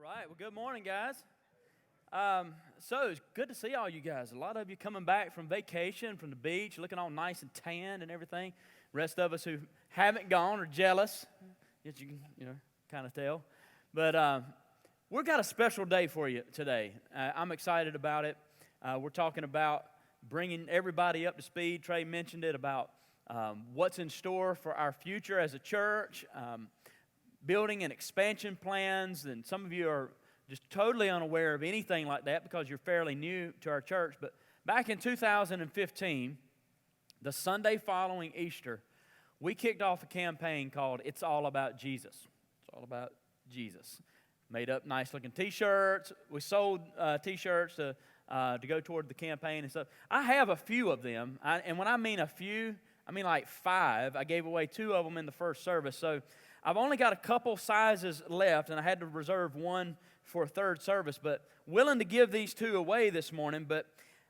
right. Well, good morning, guys. So it's good to see all you guys. A lot of you coming back from vacation, from the beach, looking all nice and tan and everything. Rest of us who haven't gone are jealous, as you can, kind of tell. But we've got a special day for you today. I'm excited about it. We're talking about bringing everybody up to speed. Trey mentioned it about what's in store for our future as a church. Building and expansion plans, and some of you are just totally unaware of anything like that because you're fairly new to our church. But back in 2015, the Sunday following Easter, we kicked off a campaign called It's All About Jesus. It's all about Jesus. Made up nice-looking T-shirts. We sold T-shirts to go toward the campaign and stuff. I have a few of them, and when I mean a few, I mean like 5. I gave away 2 of them in the first service, so I've only got a couple sizes left, and I had to reserve one for a third service, but willing to give these 2 away this morning. But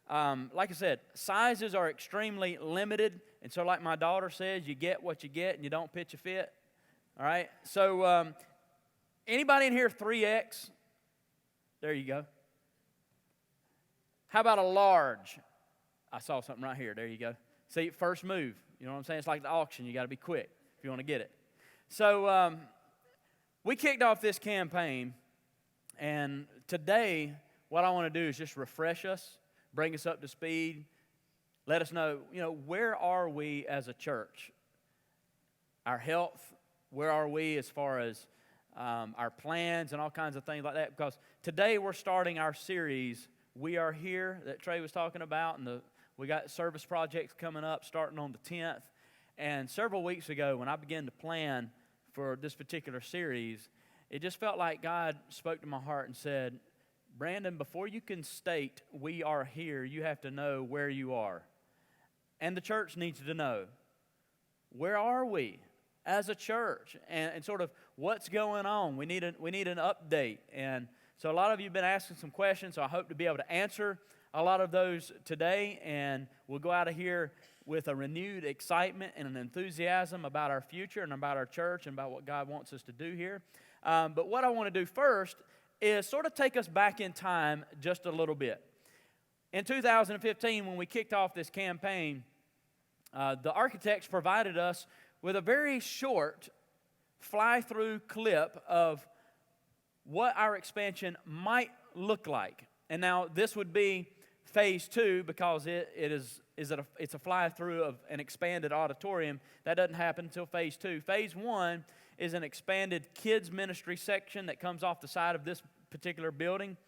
like I said, sizes are extremely limited, and so like my daughter says, you get what you get, and you don't pitch a fit. All right? So anybody in here 3X? There you go. How about a large? I saw something right here. There you go. See, first move. You know what I'm saying? It's like the auction. You got to be quick if you want to get it. So we kicked off this campaign, and today what I want to do is just refresh us, bring us up to speed, let us know, where are we as a church? Our health, where are we as far as our plans and all kinds of things like that? Because today we're starting our series, We Are Here, that Trey was talking about, and we got service projects coming up starting on the 10th. And several weeks ago, when I began to plan for this particular series, it just felt like God spoke to my heart and said, Brandon, before you can state we are here, you have to know where you are. And the church needs to know, where are we as a church? And sort of what's going on? We need an update. And so a lot of you have been asking some questions, so I hope to be able to answer a lot of those today. And we'll go out of here with a renewed excitement and an enthusiasm about our future and about our church and about what God wants us to do here. But what I want to do first is sort of take us back in time just a little bit. In 2015, when we kicked off this campaign, the architects provided us with a very short fly-through clip of what our expansion might look like. And now this would be phase 2 because it's a fly-through of an expanded auditorium. That doesn't happen until phase 2. Phase 1 is an expanded kids ministry section that comes off the side of this particular building.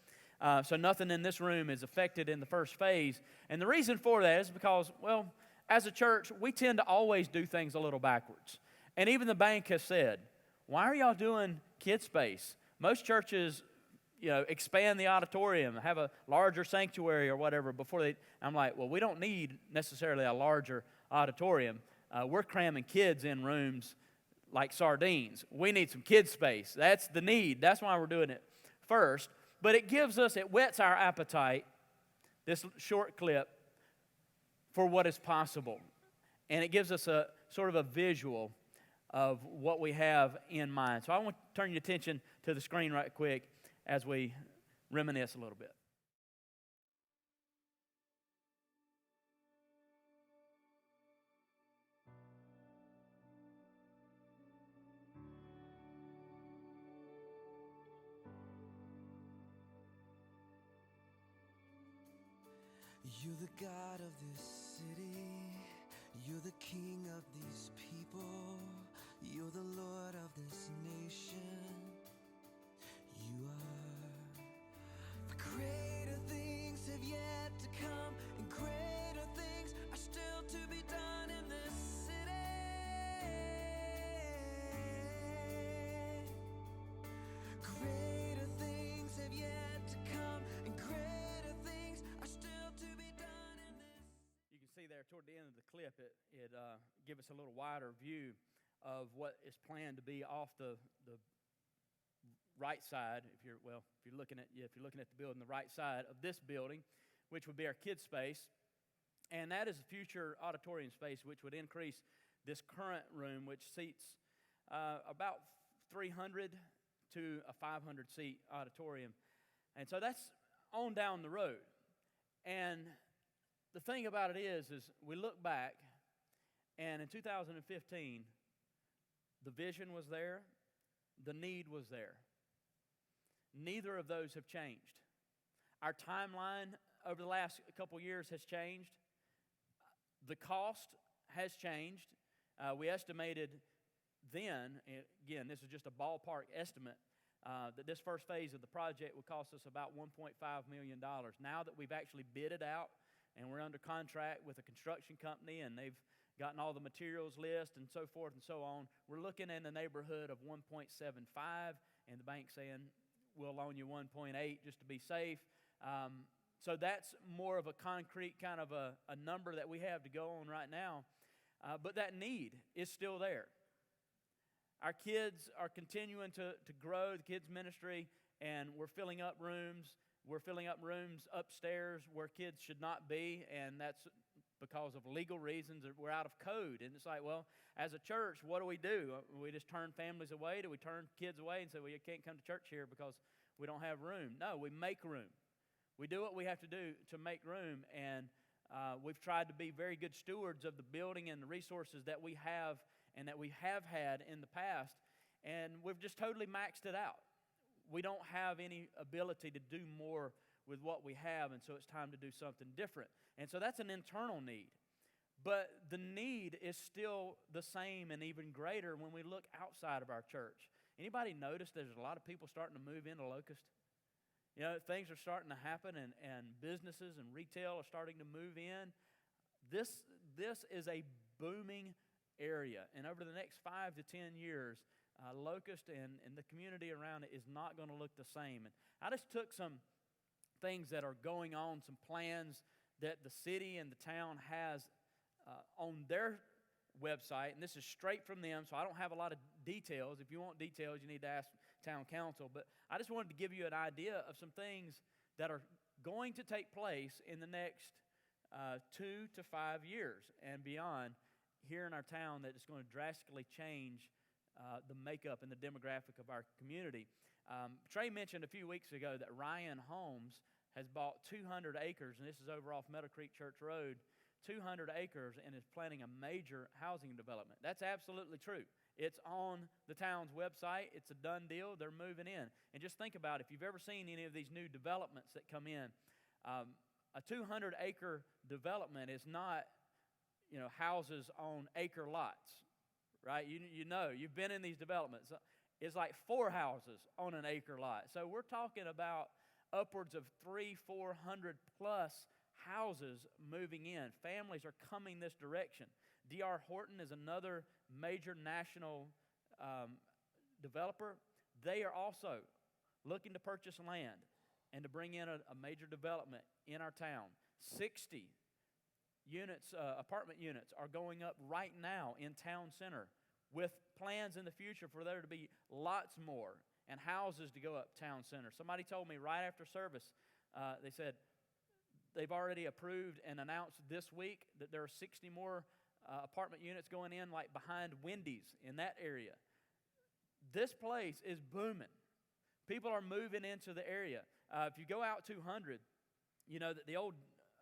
So nothing in this room is affected in the first phase. And the reason for that is because, well, as a church, we tend to always do things a little backwards. And even the bank has said, why are y'all doing kid space? Most churches expand the auditorium, have a larger sanctuary or whatever before they. I'm like, well, we don't need necessarily a larger auditorium. We're cramming kids in rooms like sardines. We need some kid space. That's the need. That's why we're doing it first. But it whets our appetite, this short clip, for what is possible. And it gives us a sort of a visual of what we have in mind. So I want to turn your attention to the screen right quick as we reminisce a little bit. You're the God of this city, you're the King of these people, you're the Lord of this nation. You are. For greater things have yet to come, and greater things are still to be done in this city. Greater things have yet to come, and greater things are still to be done in this. You can see there toward the end of the clip, it gives us a little wider view of what is planned to be off the right side, if you're looking at the building, the right side of this building, which would be our kids space, and that is a future auditorium space, which would increase this current room, which seats about 300 to a 500-seat auditorium. And so that's on down the road. And the thing about it is we look back, and in 2015, the vision was there, the need was there. Neither of those have changed. Our timeline over the last couple years has changed. The cost has changed. We estimated then, again, this is just a ballpark estimate, that this first phase of the project would cost us about $1.5 million. Now that we've actually bid it out and we're under contract with a construction company and they've gotten all the materials list and so forth and so on, we're looking in the neighborhood of 1.75, and the bank's saying we'll loan you 1.8 just to be safe. So that's more of a concrete kind of a number that we have to go on right now. But that need is still there. Our kids are continuing to grow, the kids' ministry, and we're filling up rooms. We're filling up rooms upstairs where kids should not be, and that's because of legal reasons. We're out of code. And it's like, well, as a church, what do? We just turn families away? Do we turn kids away and say, well, you can't come to church here because we don't have room? No, we make room. We do what we have to do to make room, and we've tried to be very good stewards of the building and the resources that we have and that we have had in the past, and we've just totally maxed it out. We don't have any ability to do more with what we have, and so it's time to do something different. And so that's an internal need. But the need is still the same and even greater when we look outside of our church. Anybody notice there's a lot of people starting to move into Locust? You know, things are starting to happen, and businesses and retail are starting to move in. This is a booming area, and over the next 5 to 10 years, Locust and the community around it is not going to look the same. And I just took some things that are going on, some plans that the city and the town has on their website, and this is straight from them, so I don't have a lot of details. If you want details, you need to ask town council, but I just wanted to give you an idea of some things that are going to take place in the next 2 to 5 years and beyond here in our town that is going to drastically change the makeup and the demographic of our community. Trey mentioned a few weeks ago that Ryan Homes has bought 200 acres, and this is over off Meadow Creek Church Road, 200 acres, and is planning a major housing development. That's absolutely true. It's on the town's website. It's a done deal. They're moving in. And just think about it. If you've ever seen any of these new developments that come in, a 200-acre development is not, houses on acre lots, right? You know, you've been in these developments. It's like 4 houses on an acre lot. So we're talking about upwards of 300-400 plus houses moving in. Families are coming this direction. D.R. Horton is another major national developer. They are also looking to purchase land and to bring in a major development in our town. 60 units, apartment units are going up right now in town center with plans in the future for there to be lots more and houses to go up town center. Somebody told me right after service, they said they've already approved and announced this week that there are 60 more apartment units going in like behind Wendy's in that area. This place is booming. People are moving into the area. If you go out 200, you know that the old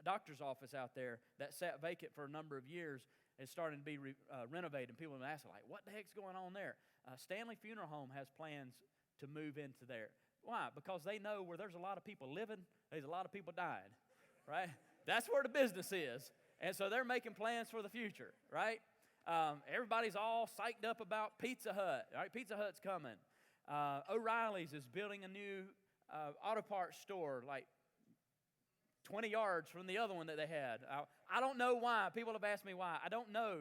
doctor's office out there that sat vacant for a number of years is starting to be renovated. And people have been asking, like, what the heck's going on there? Stanley Funeral Home has plans to move into there. Why? Because they know where there's a lot of people living, there's a lot of people dying, right? That's where the business is. And so they're making plans for the future, right? Everybody's all psyched up about Pizza Hut, right? Pizza Hut's coming. O'Reilly's is building a new auto parts store like 20 yards from the other one that they had. I don't know why. People have asked me why. I don't know.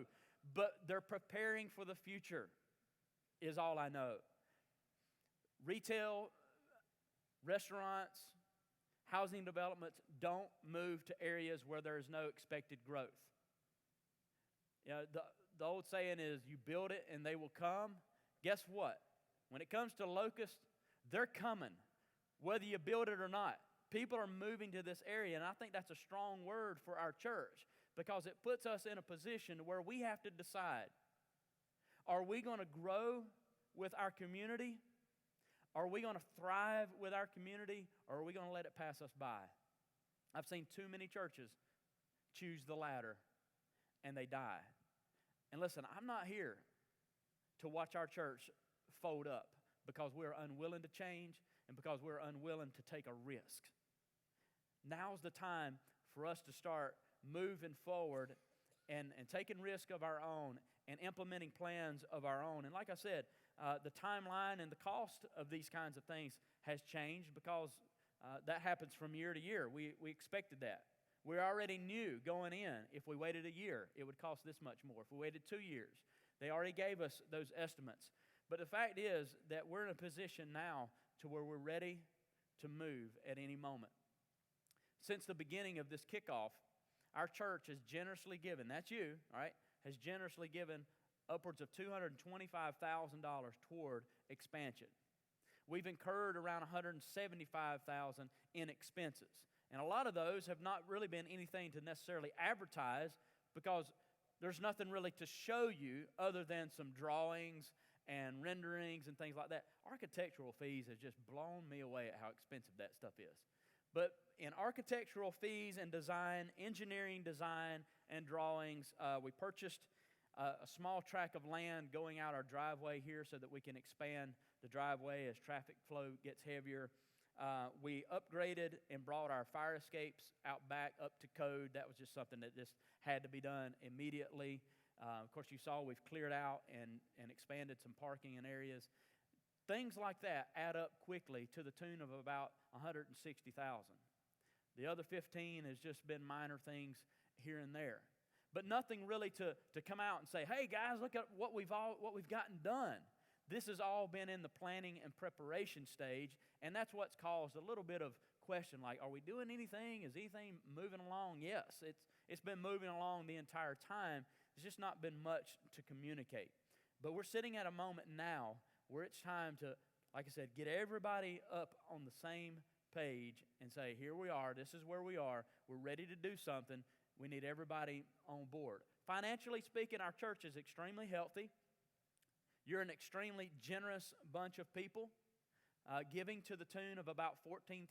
But they're preparing for the future is all I know. Retail, restaurants, housing developments don't move to areas where there is no expected growth. You know, the old saying is, you build it and they will come. Guess what? When it comes to Locust, they're coming, whether you build it or not. People are moving to this area, and I think that's a strong word for our church because it puts us in a position where we have to decide, are we going to grow with our community? Are we going to thrive with our community, or are we going to let it pass us by? I've seen too many churches choose the latter, and they die. And listen, I'm not here to watch our church fold up because we're unwilling to change and because we're unwilling to take a risk. Now's the time for us to start moving forward and taking risk of our own and implementing plans of our own. And like I said, the timeline and the cost of these kinds of things has changed because that happens from year to year. We expected that. We already knew going in, if we waited a year, it would cost this much more. If we waited 2 years, they already gave us those estimates. But the fact is that we're in a position now to where we're ready to move at any moment. Since the beginning of this kickoff, our church has generously given, that's you, all right, has generously given upwards of $225,000 toward expansion. We've incurred around $175,000 in expenses. And a lot of those have not really been anything to necessarily advertise because there's nothing really to show you other than some drawings and renderings and things like that. Architectural fees has just blown me away at how expensive that stuff is. But in architectural fees and design, engineering design and drawings, we purchased a small tract of land going out our driveway here so that we can expand the driveway as traffic flow gets heavier. We upgraded and brought our fire escapes out back up to code. That was just something that just had to be done immediately. Of course, you saw we've cleared out and expanded some parking in areas. Things like that add up quickly to the tune of about $160,000. The other 15 has just been minor things here and there. But nothing really to come out and say, hey guys, look at what we've gotten done. This has all been in the planning and preparation stage, and that's what's caused a little bit of question, like, are we doing anything? Is anything moving along? Yes, it's been moving along the entire time. There's just not been much to communicate. But we're sitting at a moment now where it's time to, like I said, get everybody up on the same page and say, here we are, this is where we are, we're ready to do something. We need everybody on board. Financially speaking, our church is extremely healthy. You're an extremely generous bunch of people, giving to the tune of about $14,000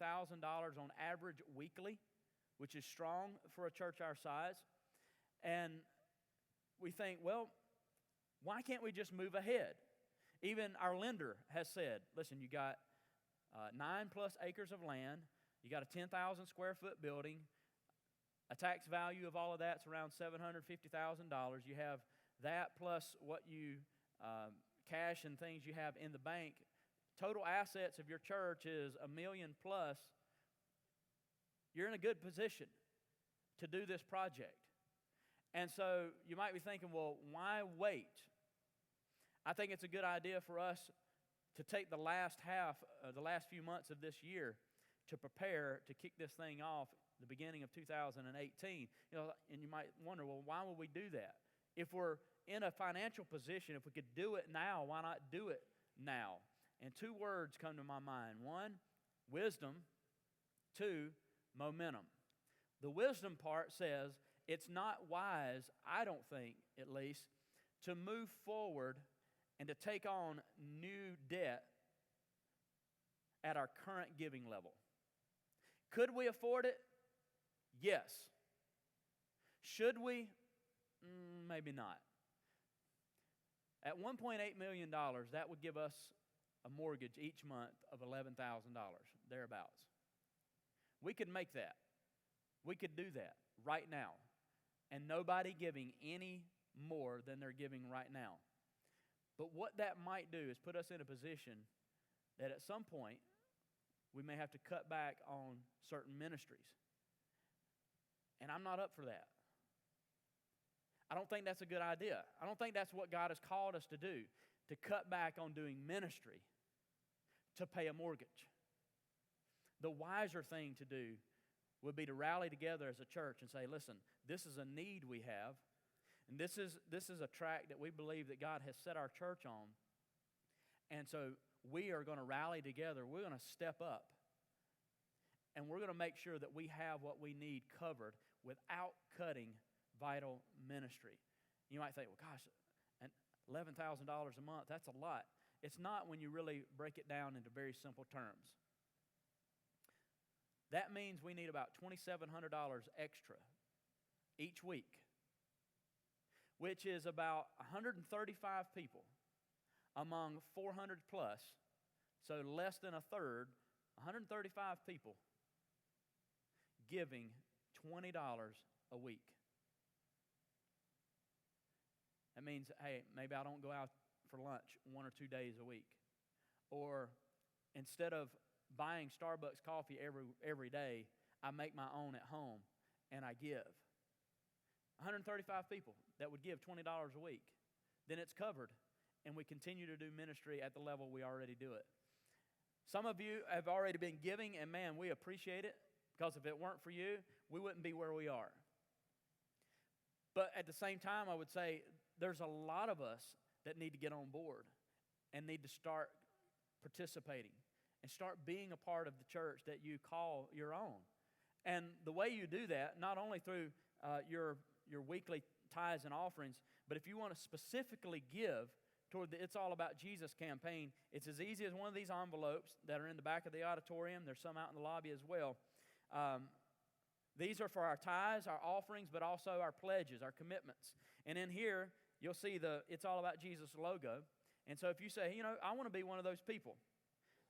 on average weekly, which is strong for a church our size. And we think, well, why can't we just move ahead? Even our lender has said, listen, you got 9+ acres of land, you got a 10,000 square foot building, a tax value of all of that's around $750,000. You have that plus what you cash and things you have in the bank. Total assets of your church is $1 million plus. You're in a good position to do this project. And so you might be thinking, well, why wait? I think it's a good idea for us to take the last few months of this year to prepare to kick this thing off the beginning of 2018. And you might wonder, well, why would we do that? If we're in a financial position, if we could do it now, why not do it now? And 2 words come to my mind. 1, wisdom. 2, momentum. The wisdom part says it's not wise, I don't think at least, to move forward and to take on new debt at our current giving level. Could we afford it? Yes. Should we? Maybe not. At $1.8 million, that would give us a mortgage each month of $11,000, thereabouts. We could make that. We could do that right now. And nobody giving any more than they're giving right now. But what that might do is put us in a position that at some point we may have to cut back on certain ministries. And I'm not up for that. I don't think that's a good idea. I don't think that's what God has called us to do, to cut back on doing ministry to pay a mortgage. The wiser thing to do would be to rally together as a church and say, listen, this is a need we have, and this is a track that we believe that God has set our church on, and so we are going to rally together. We're going to step up, and we're going to make sure that we have what we need covered without cutting vital ministry. You might think, well, gosh, $11,000 a month, that's a lot. It's not when you really break it down into very simple terms. That means we need about $2,700 extra each week, which is about 135 people among 400 plus, so less than a third, 135 people giving $20 a week. That means, hey, maybe I don't go out for lunch 1 or 2 days a week. Or instead of buying Starbucks coffee every day, I make my own at home and I give. 135 people that would give $20 a week. Then it's covered, and we continue to do ministry at the level we already do it. Some of you have already been giving, and man, we appreciate it, because if it weren't for you, we wouldn't be where we are. But at the same time, I would say there's a lot of us that need to get on board and need to start participating and start being a part of the church that you call your own. And the way you do that, not only through your weekly tithes and offerings, but if you want to specifically give toward the It's All About Jesus campaign, it's as easy as one of these envelopes that are in the back of the auditorium. There's some out in the lobby as well. These are for our tithes, our offerings, but also our pledges, our commitments. And in here, you'll see the It's All About Jesus logo. And so if you say, I want to be one of those people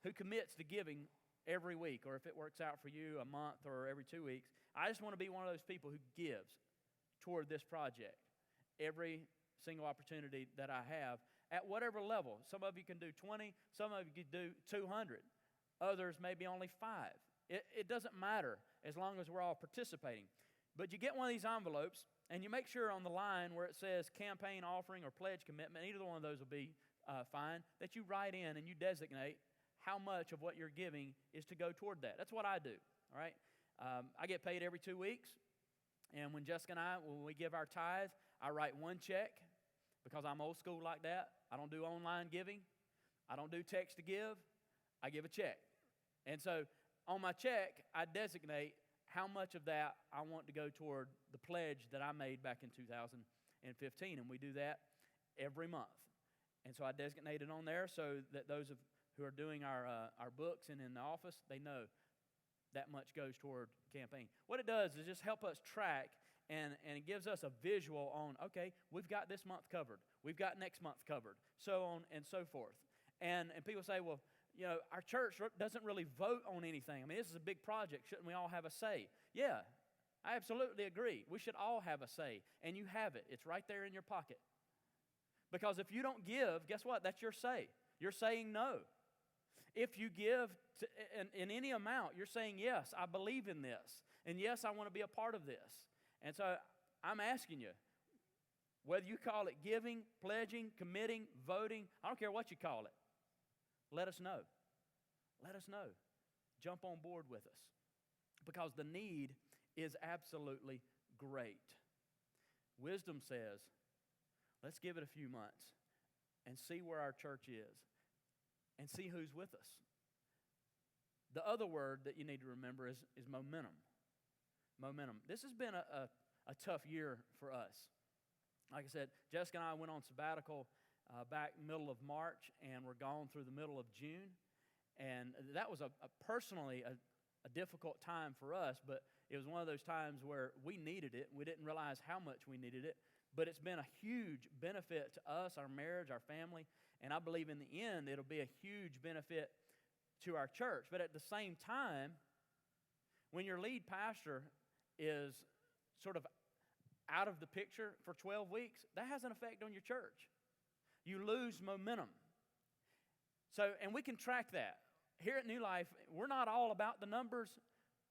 who commits to giving every week, or if it works out for you a month or every 2 weeks, I just want to be one of those people who gives toward this project every single opportunity that I have at whatever level. Some of you can do 20, some of you can do 200, others maybe only 5. It doesn't matter as long as we're all participating. But you get one of these envelopes, and you make sure on the line where it says campaign offering or pledge commitment, either one of those will be fine, that you write in and you designate how much of what you're giving is to go toward that. That's what I do, all right? I get paid every 2 weeks, and when Jessica and I, when we give our tithe, I write one check because I'm old school like that. I don't do online giving. I don't do text to give. I give a check. And so on my check, I designate how much of that I want to go toward the pledge that I made back in 2015, and we do that every month. And so I designate it on there so that those who are doing our books and in the office, they know that much goes toward campaign. What it does is just help us track, and it gives us a visual on, okay, we've got this month covered. We've got next month covered, so on and so forth. And people say, well, our church doesn't really vote on anything. I mean, this is a big project. Shouldn't we all have a say? Yeah, I absolutely agree. We should all have a say, and you have it. It's right there in your pocket. Because if you don't give, guess what? That's your say. You're saying no. If you give in any amount, you're saying, yes, I believe in this, and yes, I want to be a part of this. And so I'm asking you, whether you call it giving, pledging, committing, voting, I don't care what you call it, let us know. Let us know. Jump on board with us, because the need is absolutely great. Wisdom says, let's give it a few months and see where our church is and see who's with us. The other word that you need to remember is momentum. Momentum. This has been a tough year for us. Like I said, Jessica and I went on sabbatical back middle of March, and we're gone through the middle of June. And that was personally a difficult time for us, but it was one of those times where we needed it. We didn't realize how much we needed it, but it's been a huge benefit to us, our marriage, our family, and I believe in the end it'll be a huge benefit to our church. But at the same time, when your lead pastor is sort of out of the picture for 12 weeks, that has an effect on your church. You lose momentum. So, and we can track that. Here at New Life, we're not all about the numbers,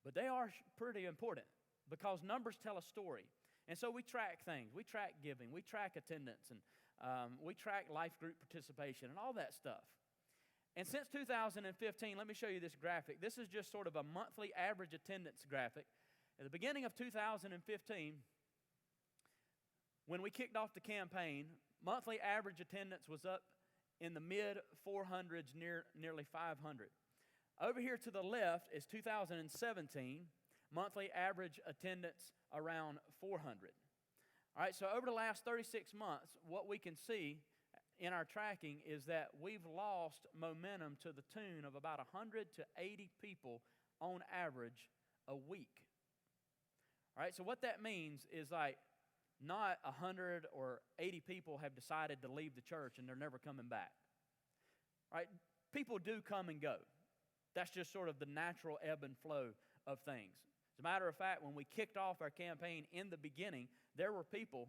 but they are pretty important because numbers tell a story. And so we track things. We track giving. We track attendance. And we track life group participation and all that stuff. And since 2015, let me show you this graphic. This is just sort of a monthly average attendance graphic. At the beginning of 2015, when we kicked off the campaign, monthly average attendance was up in the mid-400s, nearly 500. Over here to the left is 2017, monthly average attendance around 400. All right, so over the last 36 months, what we can see, in our tracking is that we've lost momentum to the tune of about 100 to 80 people on average a week. All right, so what that means is like not 100 or 80 people have decided to leave the church and they're never coming back. All right, people do come and go. That's just sort of the natural ebb and flow of things. As a matter of fact, when we kicked off our campaign in the beginning, there were people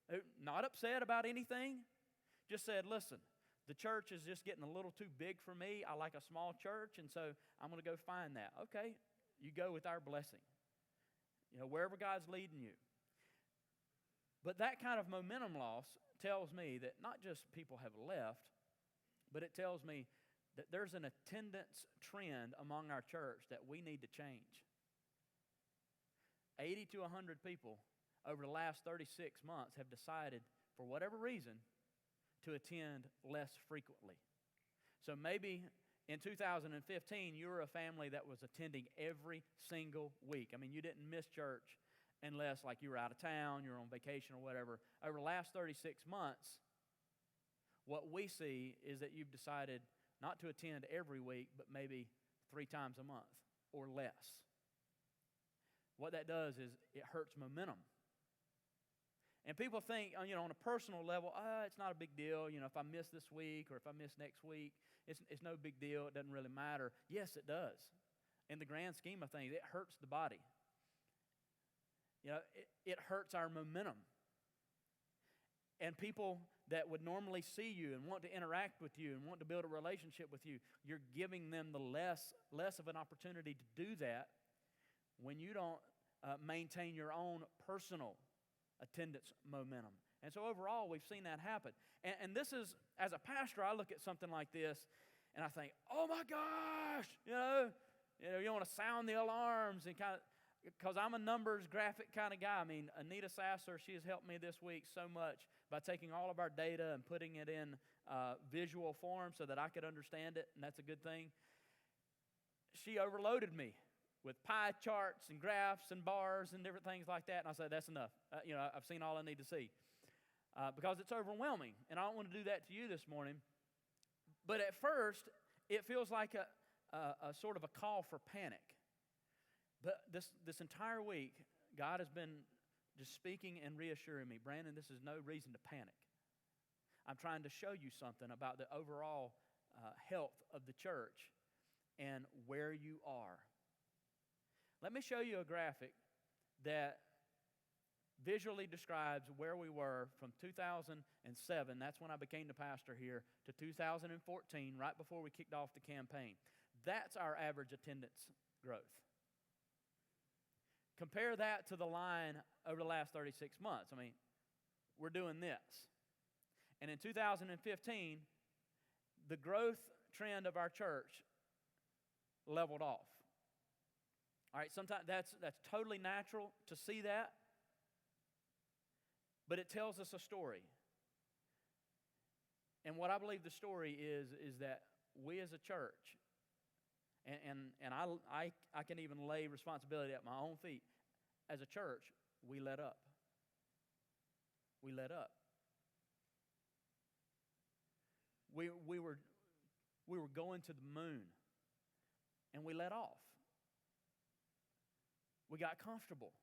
who not upset about anything, just said, listen, the church is just getting a little too big for me. I like a small church, and so I'm going to go find that. Okay, you go with our blessing. You know, wherever God's leading you. But that kind of momentum loss tells me that not just people have left, but it tells me that there's an attendance trend among our church that we need to change. 80 to 100 people over the last 36 months have decided, for whatever reason, to attend less frequently. So maybe in 2015, you were a family that was attending every single week. I mean, you didn't miss church unless like you were out of town, you were on vacation or whatever. Over the last 36 months, what we see is that you've decided not to attend every week, but maybe 3 times a month or less. What that does is it hurts momentum. And people think, on a personal level, it's not a big deal. If I miss this week or if I miss next week, it's no big deal. It doesn't really matter. Yes, it does. In the grand scheme of things, it hurts the body. It hurts our momentum. And people that would normally see you and want to interact with you and want to build a relationship with you, you're giving them the less of an opportunity to do that when you don't maintain your own personal attendance momentum. And so overall, we've seen that happen. And this is, as a pastor, I look at something like this and I think, oh my gosh, you want to sound the alarms and kind of, because I'm a numbers graphic kind of guy. I mean, Anita Sasser, she has helped me this week so much by taking all of our data and putting it in visual form so that I could understand it, and that's a good thing. She overloaded me with pie charts and graphs and bars and different things like that, and I said, that's enough. I've seen all I need to see because it's overwhelming, and I don't want to do that to you this morning. But at first, it feels like a sort of a call for panic. But this entire week, God has been just speaking and reassuring me, Brandon, this is no reason to panic. I'm trying to show you something about the overall health of the church and where you are. Let me show you a graphic that visually describes where we were from 2007, that's when I became the pastor here, to 2014, right before we kicked off the campaign. That's our average attendance growth. Compare that to the line over the last 36 months. I mean, we're doing this. And in 2015, the growth trend of our church leveled off. All right, sometimes that's totally natural to see that, but it tells us a story. And what I believe the story is that we as a church, and I can even lay responsibility at my own feet. As a church, we let up. We let up. We were going to the moon, and we let off. We got comfortable.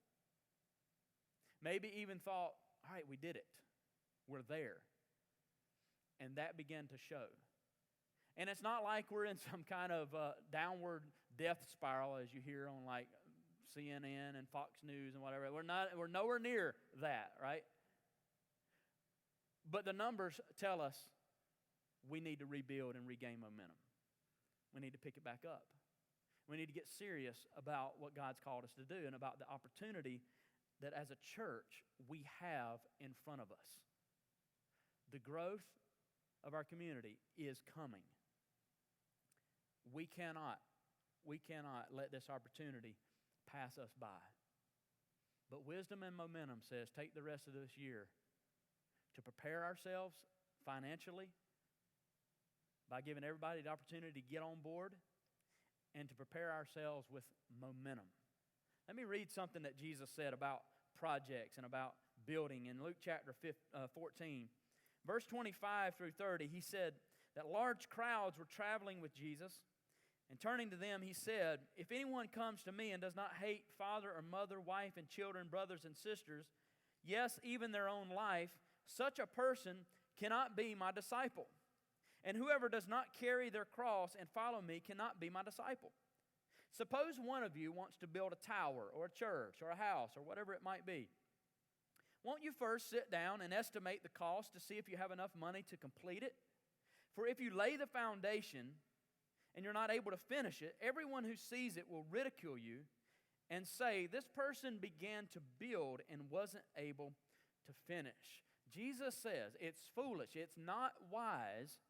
Maybe even thought, all right, we did it. We're there. And that began to show. And it's not like we're in some kind of downward death spiral, as you hear on like CNN and Fox News and whatever. We're nowhere near that, right? But the numbers tell us we need to rebuild and regain momentum. We need to pick it back up. We need to get serious about what God's called us to do and about the opportunity that as a church we have in front of us. The growth of our community is coming. We cannot let this opportunity pass us by. But wisdom and momentum says take the rest of this year to prepare ourselves financially by giving everybody the opportunity to get on board and to prepare ourselves with momentum. Let me read something that Jesus said about projects and about building. In Luke chapter 14, Verse 25 through 30, he said that large crowds were traveling with Jesus. And turning to them, he said, "If anyone comes to me and does not hate father or mother, wife and children, brothers and sisters, yes, even their own life, such a person cannot be my disciple. And whoever does not carry their cross and follow me cannot be my disciple. Suppose one of you wants to build a tower or a church or a house or whatever it might be. Won't you first sit down and estimate the cost to see if you have enough money to complete it? For if you lay the foundation and you're not able to finish it, everyone who sees it will ridicule you and say, 'This person began to build and wasn't able to finish.'" Jesus says it's foolish, it's not wise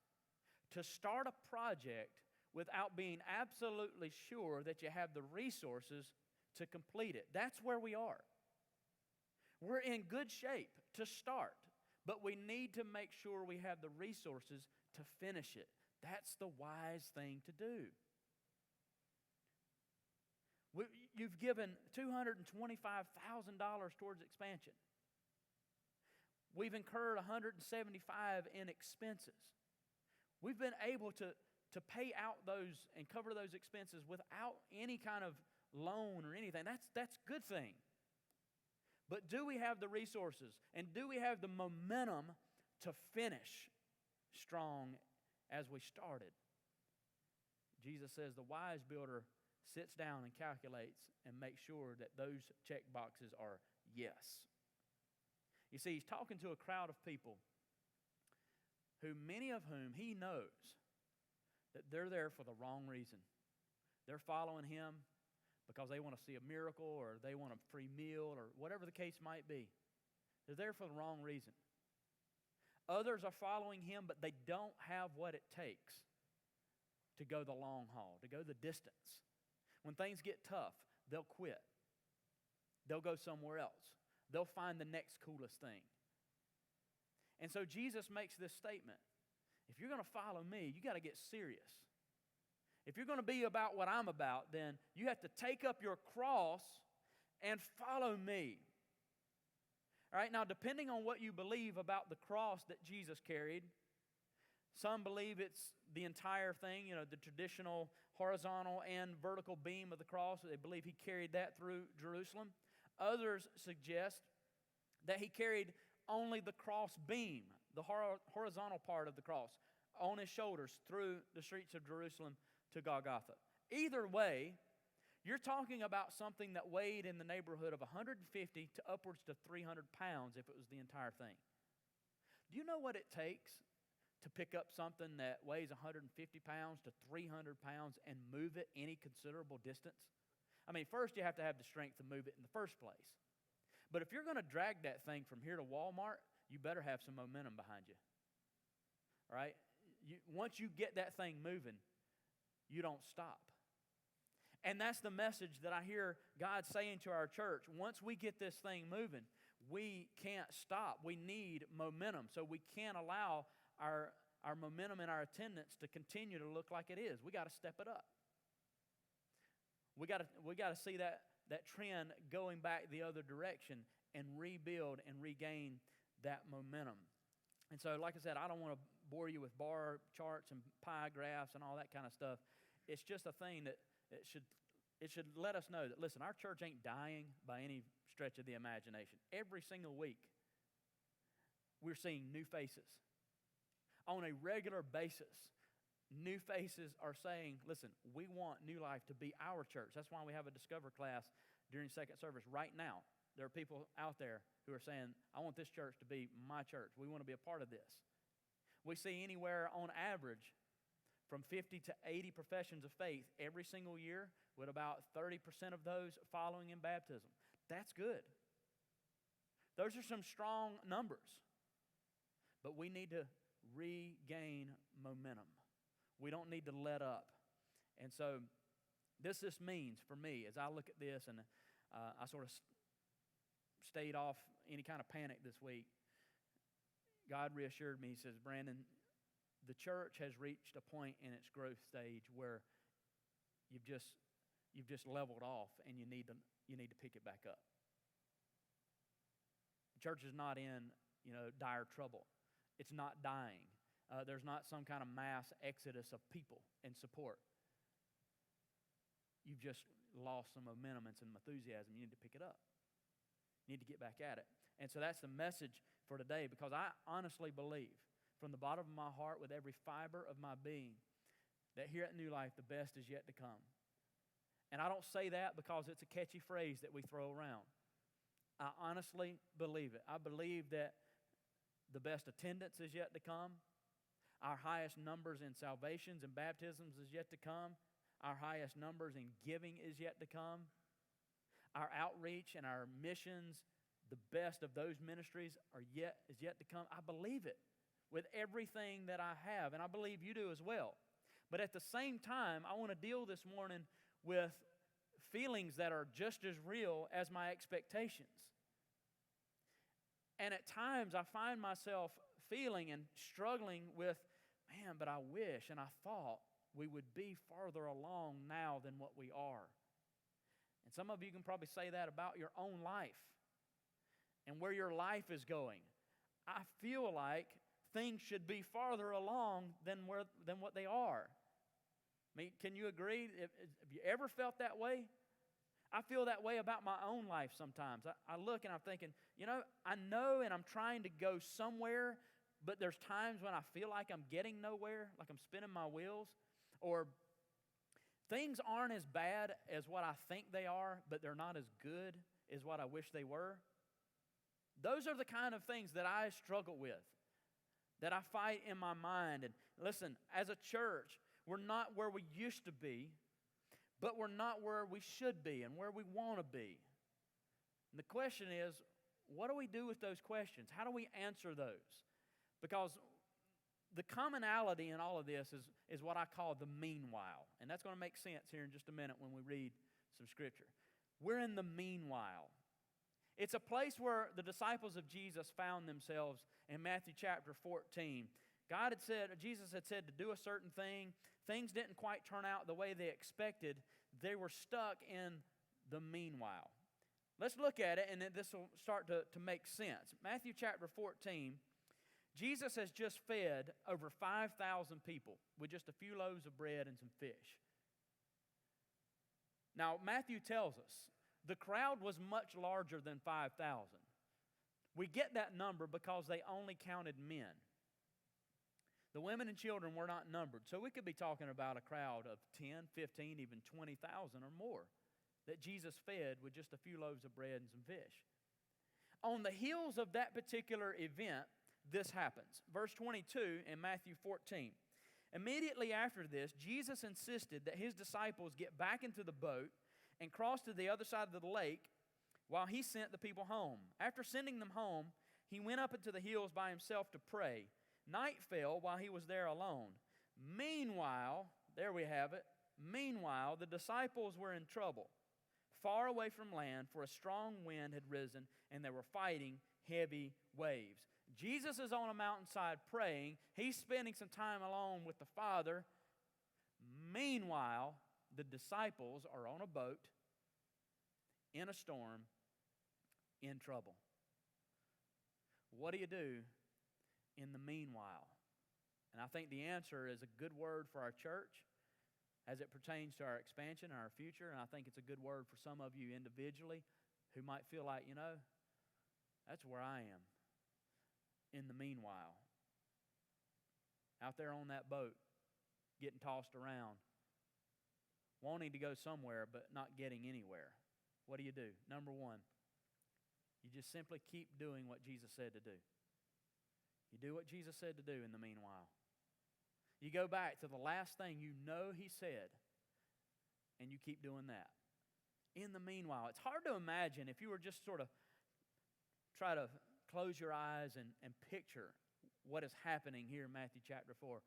to start a project without being absolutely sure that you have the resources to complete it. That's where we are. We're in good shape to start, but we need to make sure we have the resources to finish it. That's the wise thing to do. You've given $225,000 towards expansion. We've incurred $175,000 in expenses. We've been able to pay out those and cover those expenses without any kind of loan or anything. That's a good thing. But do we have the resources and do we have the momentum to finish strong as we started? Jesus says the wise builder sits down and calculates and makes sure that those check boxes are yes. You see, he's talking to a crowd of people who many of whom he knows that they're there for the wrong reason. They're following him because they want to see a miracle or they want a free meal or whatever the case might be. They're there for the wrong reason. Others are following him, but they don't have what it takes to go the long haul, to go the distance. When things get tough, they'll quit. They'll go somewhere else. They'll find the next coolest thing. And so Jesus makes this statement. If you're going to follow me, you got to get serious. If you're going to be about what I'm about, then you have to take up your cross and follow me. All right, now depending on what you believe about the cross that Jesus carried, some believe it's the entire thing, the traditional horizontal and vertical beam of the cross. They believe he carried that through Jerusalem. Others suggest that he carried only the cross beam, the horizontal part of the cross, on his shoulders through the streets of Jerusalem to Golgotha. Either way, you're talking about something that weighed in the neighborhood of 150 to upwards to 300 pounds if it was the entire thing. Do you know what it takes to pick up something that weighs 150 pounds to 300 pounds and move it any considerable distance? I mean, first you have to have the strength to move it in the first place. But if you're going to drag that thing from here to Walmart, you better have some momentum behind you. All right? Once you get that thing moving, you don't stop. And that's the message that I hear God saying to our church. Once we get this thing moving, we can't stop. We need momentum. So we can't allow our momentum and our attendance to continue to look like it is. We got to step it up. We got to see that trend going back the other direction and rebuild and regain that momentum. And so, like I said, I don't want to bore you with bar charts and pie graphs and all that kind of stuff. It's just a thing that it should let us know that, listen, our church ain't dying by any stretch of the imagination. Every single week, we're seeing new faces. On a regular basis, new faces are saying, listen, we want New Life to be our church. That's why we have a Discover class during second service right now. There are people out there who are saying, I want this church to be my church. We want to be a part of this. We see anywhere on average from 50 to 80 professions of faith every single year, with about 30% of those following in baptism. That's good. Those are some strong numbers. But we need to regain momentum. We don't need to let up. And so this means for me, as I look at this, and I sort of stayed off any kind of panic this week, God reassured me. He says, Brandon, the church has reached a point in its growth stage where you've just leveled off, and you need to pick it back up. The church is not in dire trouble. It's not dying. There's not some kind of mass exodus of people in support. You've just lost some momentum and some enthusiasm. You need to pick it up. You need to get back at it. And so that's the message for today, because I honestly believe from the bottom of my heart, with every fiber of my being, that here at New Life, the best is yet to come. And I don't say that because it's a catchy phrase that we throw around. I honestly believe it. I believe that the best attendance is yet to come. Our highest numbers in salvations and baptisms is yet to come. Our highest numbers in giving is yet to come. Our outreach and our missions, the best of those ministries is yet to come. I believe it with everything that I have, and I believe you do as well. But at the same time, I want to deal this morning with feelings that are just as real as my expectations. And at times I find myself feeling and struggling with, man, but I wish and I thought we would be farther along now than what we are. And some of you can probably say that about your own life and where your life is going. I feel like things should be farther along than what they are. I mean, can you agree? Have you ever felt that way? I feel that way about my own life sometimes. I look and I'm thinking, I know and I'm trying to go somewhere, but there's times when I feel like I'm getting nowhere, like I'm spinning my wheels, or things aren't as bad as what I think they are, but they're not as good as what I wish they were. Those are the kind of things that I struggle with, that I fight in my mind. And listen, as a church, we're not where we used to be, but we're not where we should be and where we want to be. And the question is, what do we do with those questions? How do we answer those? Because the commonality in all of this is what I call the meanwhile. And that's going to make sense here in just a minute when we read some Scripture. We're in the meanwhile. It's a place where the disciples of Jesus found themselves in Matthew chapter 14. Jesus had said to do a certain thing. Things didn't quite turn out the way they expected. They were stuck in the meanwhile. Let's look at it, and then this will start to make sense. Matthew chapter 14, Jesus has just fed over 5,000 people with just a few loaves of bread and some fish. Now, Matthew tells us the crowd was much larger than 5,000. We get that number because they only counted men. The women and children were not numbered. So we could be talking about a crowd of 10, 15, even 20,000 or more that Jesus fed with just a few loaves of bread and some fish. On the heels of that particular event, this happens. Verse 22 in Matthew 14. Immediately after this, Jesus insisted that his disciples get back into the boat and cross to the other side of the lake while he sent the people home. After sending them home, he went up into the hills by himself to pray. Night fell while he was there alone. Meanwhile, there we have it. Meanwhile, the disciples were in trouble, far away from land, for a strong wind had risen, and they were fighting heavy waves. Jesus is on a mountainside praying. He's spending some time alone with the Father. Meanwhile, the disciples are on a boat, in a storm, in trouble. What do you do in the meanwhile? And I think the answer is a good word for our church as it pertains to our expansion and our future. And I think it's a good word for some of you individually who might feel like, that's where I am in the meanwhile. Out there on that boat, getting tossed around, wanting to go somewhere but not getting anywhere. What do? Number one, you just simply keep doing what Jesus said to do. You do what Jesus said to do in the meanwhile. You go back to the last thing he said, and you keep doing that. In the meanwhile, it's hard to imagine if you were just sort of try to close your eyes and picture what is happening here in Matthew chapter 4.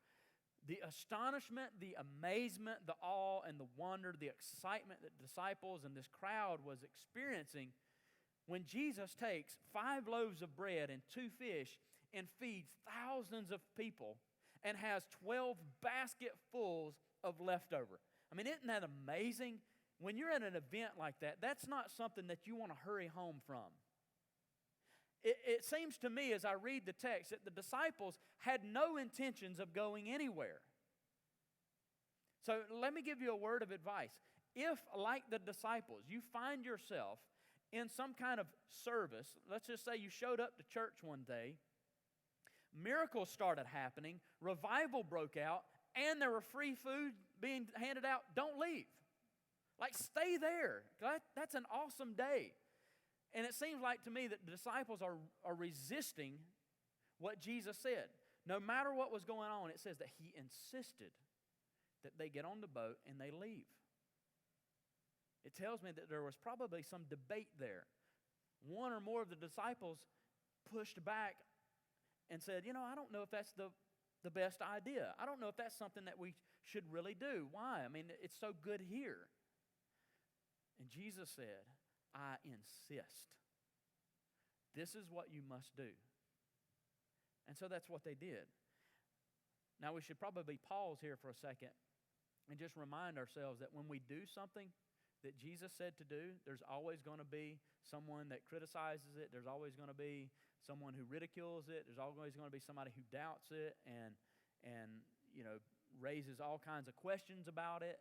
The astonishment, the amazement, the awe, and the wonder, the excitement that disciples and this crowd was experiencing when Jesus takes 5 loaves of bread and 2 fish and feeds thousands of people and has 12 basketfuls of leftover. I mean, isn't that amazing? When you're at an event like that, that's not something that you want to hurry home from. It seems to me as I read the text that the disciples had no intentions of going anywhere. So let me give you a word of advice. If, like the disciples, you find yourself in some kind of service, let's just say you showed up to church one day, miracles started happening, revival broke out, and there were free food being handed out, don't leave. Like, stay there. That's an awesome day. And it seems like to me that the disciples are resisting what Jesus said. No matter what was going on, it says that He insisted that they get on the boat and they leave. It tells me that there was probably some debate there. One or more of the disciples pushed back and said, I don't know if that's the best idea. I don't know if that's something that we should really do. Why? I mean, it's so good here. And Jesus said, I insist. This is what you must do. And so that's what they did. Now we should probably pause here for a second and just remind ourselves that when we do something that Jesus said to do, there's always going to be someone that criticizes it. There's always going to be someone who ridicules it. There's always going to be somebody who doubts it and raises all kinds of questions about it.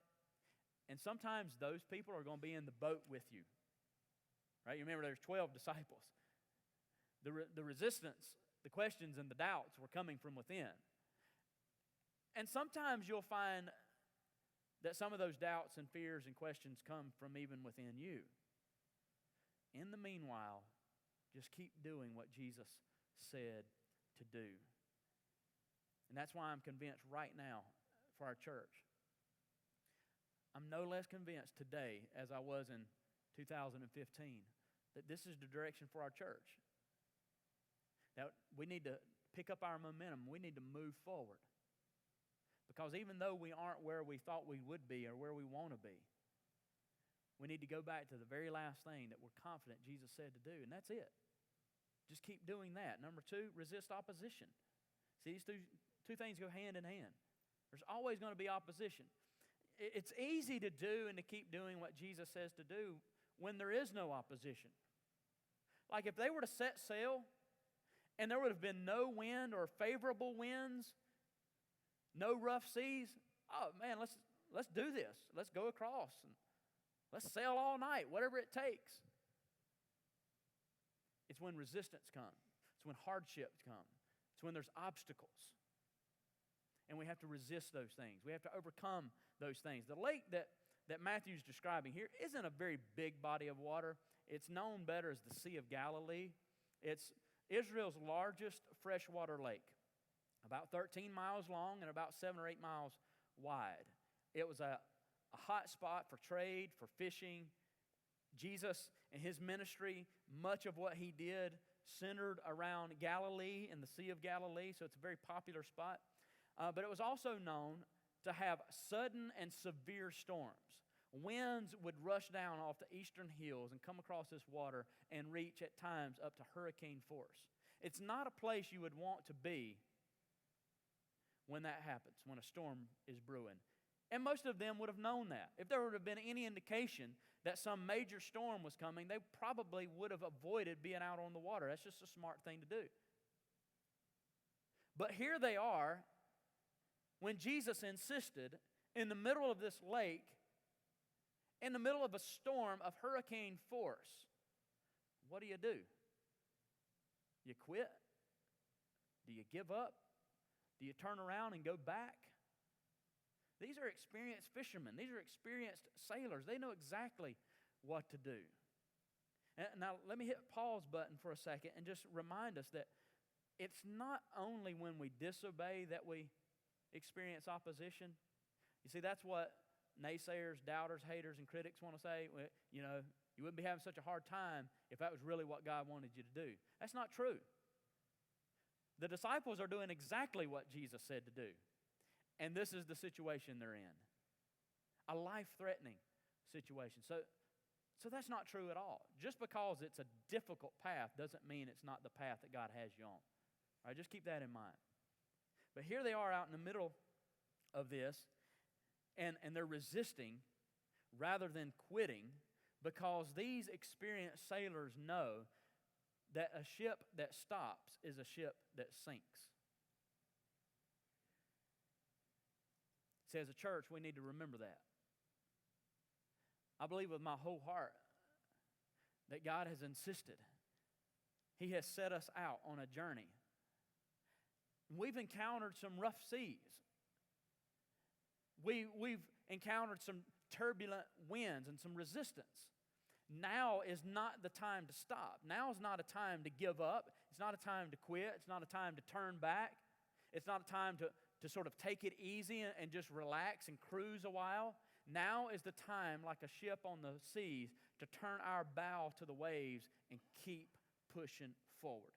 And sometimes those people are going to be in the boat with you. Right? You remember there's 12 disciples. The resistance, the questions, and the doubts were coming from within. And sometimes you'll find that some of those doubts and fears and questions come from even within you. In the meanwhile, just keep doing what Jesus said to do. And that's why I'm convinced right now for our church. I'm no less convinced today as I was in 2015 that this is the direction for our church. That we need to pick up our momentum. We need to move forward. Because even though we aren't where we thought we would be or where we want to be, we need to go back to the very last thing that we're confident Jesus said to do, and that's it. Just keep doing that. Number 2, resist opposition. See, these two things go hand in hand. There's always going to be opposition. It's easy to do and to keep doing what Jesus says to do when there is no opposition. Like if they were to set sail and there would have been no wind or favorable winds, no rough seas, oh man, let's do this. Let's go across and let's sail all night, whatever it takes. It's when resistance comes. It's when hardships come. It's when there's obstacles. And we have to resist those things. We have to overcome those things. The lake that Matthew's describing here isn't a very big body of water. It's known better as the Sea of Galilee. It's Israel's largest freshwater lake, about 13 miles long and about 7 or 8 miles wide. It was a hot spot for trade, for fishing. Jesus and His ministry, much of what He did centered around Galilee and the Sea of Galilee, so it's a very popular spot. But it was also known to have sudden and severe storms. Winds would rush down off the eastern hills and come across this water and reach at times up to hurricane force. It's not a place you would want to be when that happens, when a storm is brewing. And most of them would have known that. If there would have been any indication that some major storm was coming, they probably would have avoided being out on the water. That's just a smart thing to do. But here they are, when Jesus insisted, in the middle of this lake, in the middle of a storm of hurricane force. What do? You quit? Do you give up? Do you turn around and go back? These are experienced fishermen. These are experienced sailors. They know exactly what to do. And now, let me hit pause button for a second and just remind us that it's not only when we disobey that we experience opposition. You see, that's what naysayers, doubters, haters, and critics want to say. Well, you wouldn't be having such a hard time if that was really what God wanted you to do. That's not true. The disciples are doing exactly what Jesus said to do. And this is the situation they're in. A life-threatening situation. So that's not true at all. Just because it's a difficult path doesn't mean it's not the path that God has you on. All right, just keep that in mind. But here they are out in the middle of this, and they're resisting rather than quitting, because these experienced sailors know that a ship that stops is a ship that sinks. See, as a church, we need to remember that. I believe with my whole heart that God has insisted. He has set us out on a journey. We've encountered some rough seas. We've encountered some turbulent winds and some resistance. Now is not the time to stop. Now is not a time to give up. It's not a time to quit. It's not a time to turn back. It's not a time to sort of take it easy and just relax and cruise a while. Now is the time, like a ship on the seas, to turn our bow to the waves and keep pushing forward.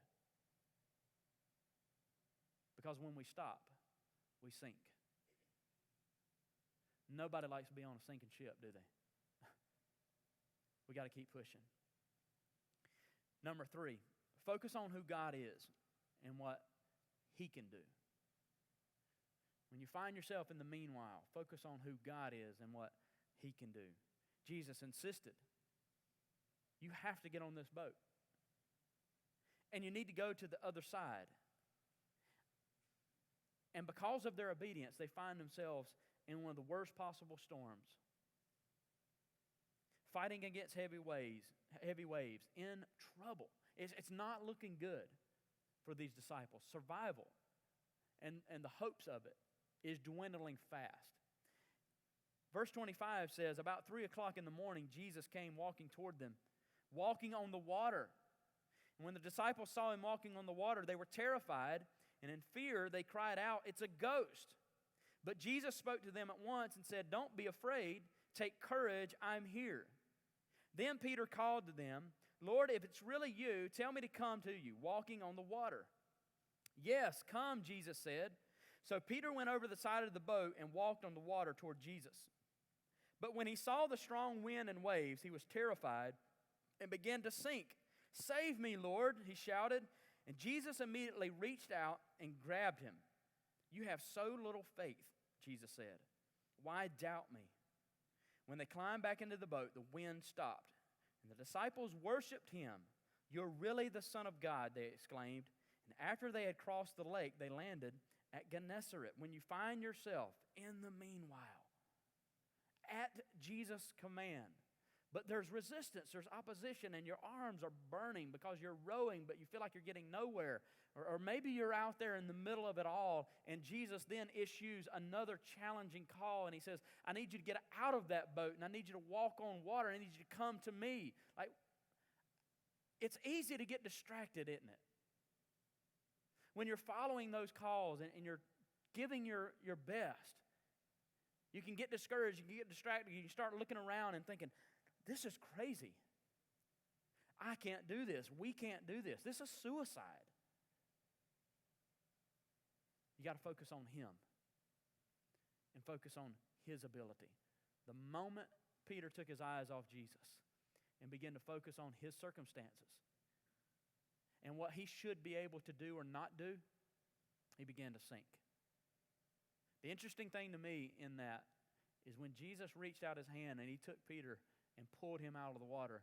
Because when we stop, we sink. Nobody likes to be on a sinking ship, do they? We got to keep pushing. Number 3, focus on who God is and what He can do. When you find yourself in the meanwhile, focus on who God is and what He can do. Jesus insisted, you have to get on this boat. And you need to go to the other side. And because of their obedience, they find themselves in one of the worst possible storms. Fighting against heavy waves, in trouble. It's not looking good for these disciples. Survival and the hopes of it is dwindling fast. Verse 25 says, about 3 o'clock in the morning, Jesus came walking toward them, walking on the water. And when the disciples saw Him walking on the water, they were terrified, and in fear they cried out, "It's a ghost." But Jesus spoke to them at once and said, "Don't be afraid. Take courage, I'm here." Then Peter called to them, "Lord, if it's really you, tell me to come to you, walking on the water." "Yes, come," Jesus said. So Peter went over the side of the boat and walked on the water toward Jesus. But when he saw the strong wind and waves, he was terrified and began to sink. "Save me, Lord," he shouted. And Jesus immediately reached out and grabbed him. "You have so little faith," Jesus said. "Why doubt me?" When they climbed back into the boat, the wind stopped, and the disciples worshiped Him. "You're really the Son of God," they exclaimed. And after they had crossed the lake, they landed at Gennesaret. When you find yourself in the meanwhile at Jesus' command, but there's resistance, there's opposition, and your arms are burning because you're rowing, but you feel like you're getting nowhere. Or maybe you're out there in the middle of it all, and Jesus then issues another challenging call, and He says, "I need you to get out of that boat, and I need you to walk on water, and I need you to come to me." Like, it's easy to get distracted, isn't it? When you're following those calls and you're giving your best, you can get discouraged, you can get distracted, you can start looking around and thinking, this is crazy. I can't do this. We can't do this. This is suicide. You got to focus on Him and focus on His ability. The moment Peter took his eyes off Jesus and began to focus on his circumstances and what he should be able to do or not do, he began to sink. The interesting thing to me in that is when Jesus reached out His hand and He took Peter and pulled him out of the water,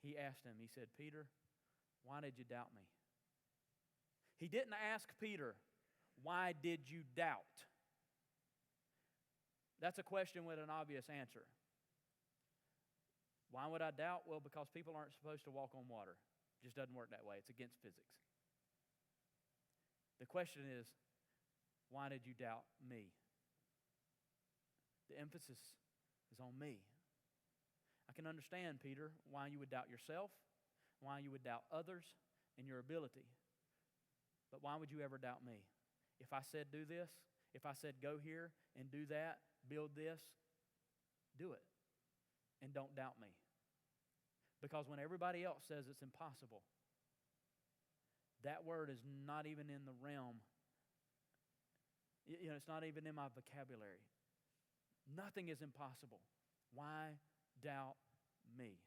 He asked him, He said, "Peter, why did you doubt me?" He didn't ask Peter, "Why did you doubt?" That's a question with an obvious answer. Why would I doubt? Well, because people aren't supposed to walk on water. It just doesn't work that way. It's against physics. The question is, why did you doubt me? The emphasis is on me. I can understand, Peter, why you would doubt yourself, why you would doubt others and your ability. But why would you ever doubt me? If I said do this, if I said go here and do that, build this, do it. And don't doubt me. Because when everybody else says it's impossible, that word is not even in the realm. It's not even in my vocabulary. Nothing is impossible. Why doubt me?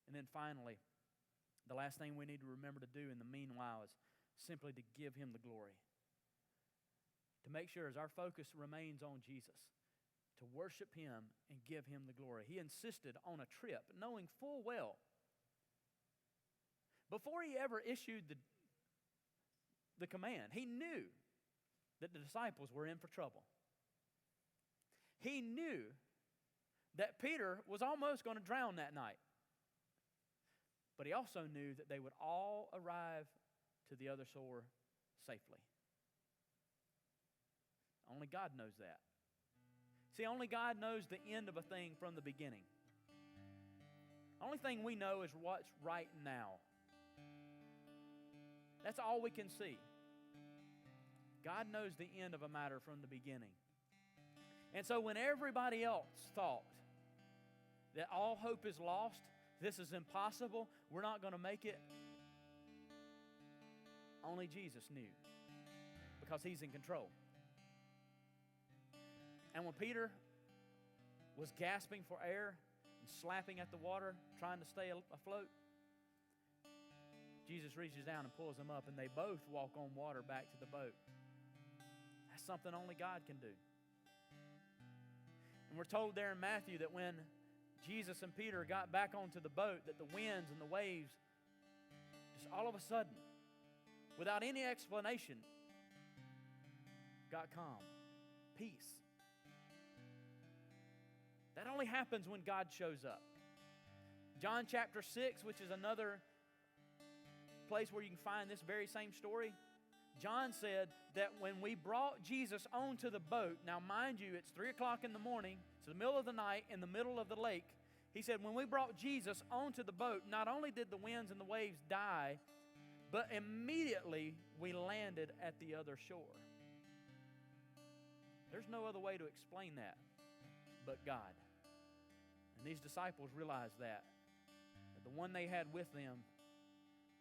And then finally, the last thing we need to remember to do in the meanwhile is simply to give Him the glory. To make sure as our focus remains on Jesus, to worship Him and give Him the glory. He insisted on a trip, knowing full well Before he ever issued the command, he knew that the disciples were in for trouble. He knew that Peter was almost going to drown that night. But he also knew that they would all arrive to the other shore safely. Only God knows that. See, only God knows the end of a thing from the beginning. The only thing we know is what's right now. That's all we can see. God knows the end of a matter from the beginning. And so when everybody else thought that all hope is lost, this is impossible, we're not going to make it, only Jesus knew, because He's in control. And when Peter was gasping for air and slapping at the water, trying to stay afloat, Jesus reaches down and pulls him up, and they both walk on water back to the boat. That's something only God can do. And we're told there in Matthew that when Jesus and Peter got back onto the boat, that the winds and the waves, just all of a sudden, without any explanation, got calm. Peace. That only happens when God shows up. John chapter 6, which is another place where you can find this very same story, John said that when we brought Jesus onto the boat, now mind you, it's 3 o'clock in the morning, it's the middle of the night, in the middle of the lake. He said when we brought Jesus onto the boat, not only did the winds and the waves die, but immediately we landed at the other shore. There's no other way to explain that but God. And these disciples realized that the one they had with them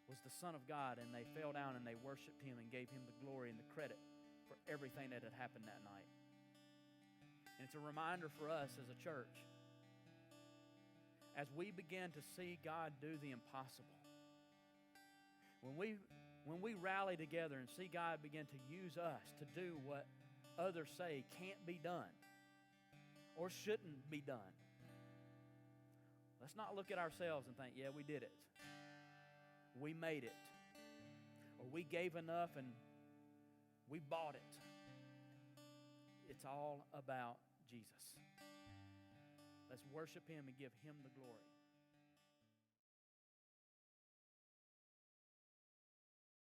was the Son of God, and they fell down and they worshiped Him and gave Him the glory and the credit for everything that had happened that night. And it's a reminder for us as a church, as we begin to see God do the impossible, when we rally together and see God begin to use us to do what others say can't be done or shouldn't be done, let's not look at ourselves and think, yeah, we did it. We made it. Or we gave enough and we bought it. It's all about Jesus. Let's worship Him and give Him the glory.